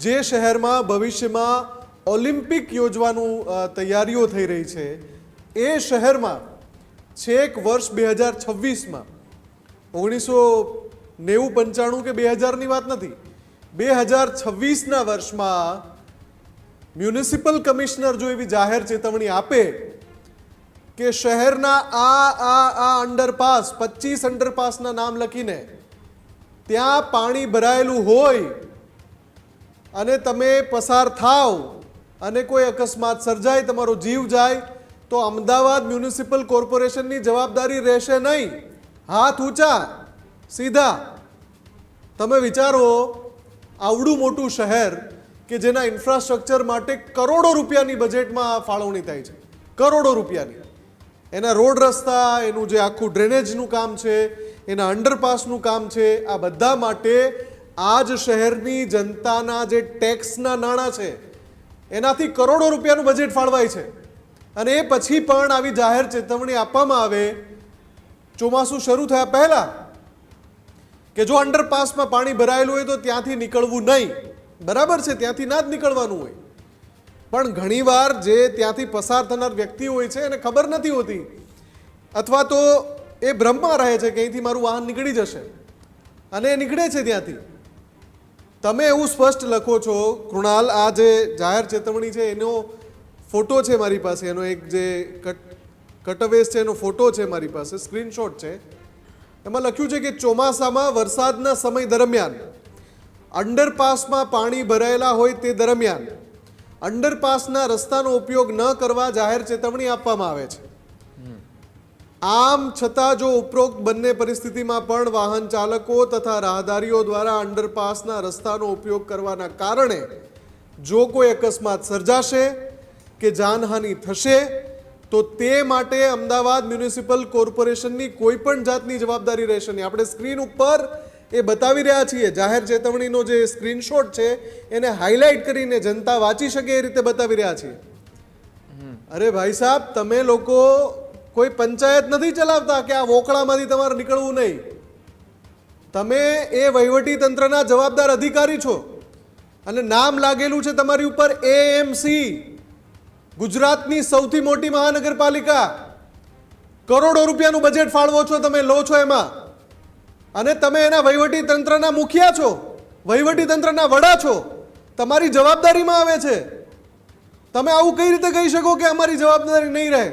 જે શહેરમાં ભવિષ્યમાં ઓલિમ્પિક યોજવાનું તૈયારીઓ થઈ રહી છે એ શહેરમાં છેક વર્ષ 2026માં 1990-95 કે 2000ની વાત નથી, 2026ના વર્ષમાં મ્યુનિસિપલ કમિશનર જો એવી જાહેર ચેતવણી આપે કે શહેરના આ અંડરપાસ 25 અંડરપાસના નામ લખીને ત્યાં પાણી ભરાયેલું હોય અને તમે પસાર થાવ અને કોઈ અકસ્માત સર્જાય, તમારો જીવ જાય તો અમદાવાદ મ્યુનિસિપલ કોર્પોરેશનની જવાબદારી રહેશે નહીં. હાથ ઊંચા સીધા. તમે વિચારો, આવડું મોટું શહેર કે જેના ઇન્ફ્રાસ્ટ્રક્ચર માટે કરોડો રૂપિયાની બજેટમાં ફાળવણી થાય છે, કરોડો રૂપિયાની. એના રોડ રસ્તા, એનું જે આખું ડ્રેનેજનું કામ છે, એના અંડરપાસનું કામ છે, આ બધા માટે આ જ શહેરની જનતાના જે ટેક્સના નાણાં છે એનાથી કરોડો રૂપિયાનું બજેટ ફાળવાય છે. અને એ પછી પણ આવી જાહેર ચેતવણી આપવામાં આવે ચોમાસું શરૂ થયા પહેલા કે જો અંડરપાસમાં પાણી ભરાયેલું હોય તો ત્યાંથી નીકળવું નહીં. બરાબર છે, ત્યાંથી ના જ નીકળવાનું હોય, પણ ઘણીવાર જે ત્યાંથી પસાર થનાર વ્યક્તિ હોય છે એને ખબર નથી હોતી, અથવા તો એ ભ્રમમાં રહે છે કે અહીંથી મારું વાહન નીકળી જશે અને એ નીકળે છે ત્યાંથી. તમે એવું સ્પષ્ટ લખો છો કૃણાલ, આ જે જાહેર ચેતવણી છે એનો ફોટો છે મારી પાસે, એનો એક જે કટઅવેસ છે એનો ફોટો છે મારી પાસે, સ્ક્રીનશોટ છે. એમાં લખ્યું છે કે ચોમાસામાં વરસાદના સમય દરમિયાન અંડરપાસમાં પાણી ભરાયેલા હોય તે દરમિયાન અંડરપાસના રસ્તાનો ઉપયોગ ન કરવા જાહેર ચેતવણી આપવામાં આવે છે. આમ છતાં જો ઉપરોક્ત બંને પરિસ્થિતિમાં પણ વાહન ચાલકો તથા રાહદારીઓ દ્વારા અંડરપાસના રસ્તાનો ઉપયોગ કરવાના કારણે જો કોઈ અકસ્માત સર્જાશે કે જાનહાનિ થશે તો તે માટે અમદાવાદ મ્યુનિસિપલ કોર્પોરેશનની કોઈ પણ જાતની જવાબદારી રહેશે નહીં. આપણે સ્ક્રીન ઉપર એ બતાવી રહ્યા છીએ, જાહેર ચેતવણીનો જે સ્ક્રીનશોટ છે એને હાઇલાઇટ કરીને જનતા વાંચી શકે એ રીતે બતાવી રહ્યા છીએ. અરે ભાઈ સાહેબ, તમે લોકો કોઈ પંચાયત નથી ચલાવતા કે આ વોકળામાંથી તમારે નીકળવું નહીં. તમે એ વહીવટી તંત્રના જવાબદાર અધિકારી છો અને નામ લાગેલું છે તમારી ઉપર એએમસી, ગુજરાતની સૌથી મોટી મહાનગરપાલિકા. કરોડો રૂપિયાનું બજેટ ફાળવો છો, તમે લો છો એમાં, અને તમે એના વહીવટી તંત્રના મુખિયા છો, વહીવટી તંત્રના વડા છો, તમારી જવાબદારીમાં આવે છે. તમે આવું કઈ રીતે કહી શકો કે અમારી જવાબદારી નહીં રહે?